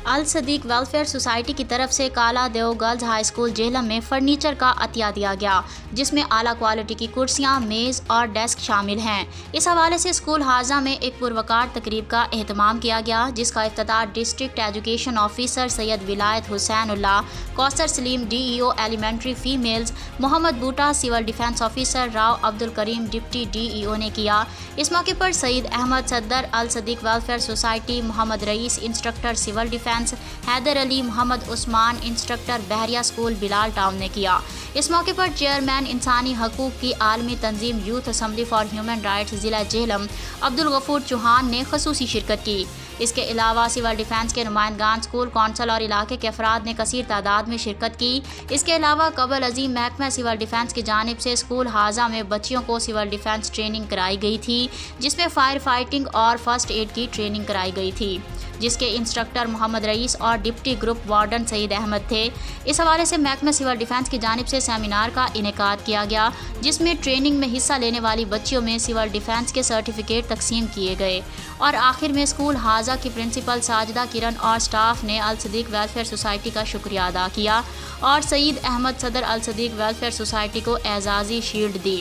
الصدیق welfare society کی طرف سے کالا دیو گرلز ہائی اسکول جہلم میں فرنیچر کا عطیہ دیا گیا، جس میں اعلیٰ کوالٹی کی کرسیاں، میز اور ڈیسک شامل ہیں۔ اس حوالے سے اسکول حاضہ میں ایک پروقار تقریب کا اہتمام کیا گیا، جس کا افتتاح district education officer Syed Wilayat Hussain اللہ، Kausar Saleem D E O elementary females, Muhammad Boota civil defence officer, Rao Abdulkarim deputy D E O نے کیا۔ اس موقع پر سعید احمد صدر الصدیق welfare society, Muhammad Raees instructor civil defence, Haider Ali, Muhammad Usman instructor Bahria school Bilal town نے کیا۔ اس موقع پر چیئرمین انسانی حقوق کی عالمی تنظیم youth assembly for human rights ضلع جہلم عبدالغفور چوہان نے خصوصی شرکت کی۔ اس کے علاوہ سول ڈیفنس کے نمائندگان، اسکول کونسل اور علاقے کے افراد نے کثیر تعداد میں شرکت کی۔ اس کے علاوہ قبل ازیں محکمہ سول ڈیفنس کی جانب سے اسکول حاضہ میں بچیوں کو سول ڈیفنس ٹریننگ کرائی گئی تھی، جس میں فائر فائٹنگ اور فرسٹ ایڈ کی ٹریننگ کرائی گئی تھی، جس کے انسٹرکٹر محمد رئیس اور ڈپٹی گروپ وارڈن سعید احمد تھے۔ اس حوالے سے محکمہ سول ڈیفنس کی جانب سے سیمینار کا انعقاد کیا گیا، جس میں ٹریننگ میں حصہ لینے والی بچیوں میں سول ڈیفنس کے سرٹیفکیٹ تقسیم کیے گئے، اور آخر میں اسکول حاضہ کی پرنسپل ساجدہ کرن اور سٹاف نے الصدیق ویلفیئر سوسائٹی کا شکریہ ادا کیا اور سعید احمد صدر الصدیق ویلفیئر سوسائٹی کو اعزازی شیلڈ دی۔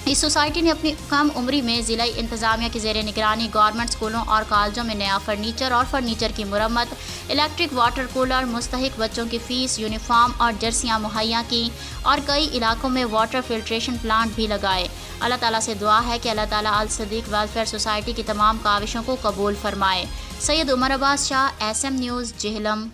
اس سوسائٹی نے اپنی کم عمری میں ضلعی انتظامیہ کی زیر نگرانی گورنمنٹ اسکولوں اور کالجوں میں نیا فرنیچر اور فرنیچر کی مرمت، الیکٹرک واٹر کولر، مستحق بچوں کی فیس، یونیفارم اور جرسیاں مہیا کی، اور کئی علاقوں میں واٹر فلٹریشن پلانٹ بھی لگائے۔ اللہ تعالیٰ سے دعا ہے کہ اللہ تعالیٰ الصدیق ویلفیئر سوسائٹی کی تمام کاوشوں کو قبول فرمائے۔ سید عمر عباس شاہ، ایس ایم نیوز، جہلم۔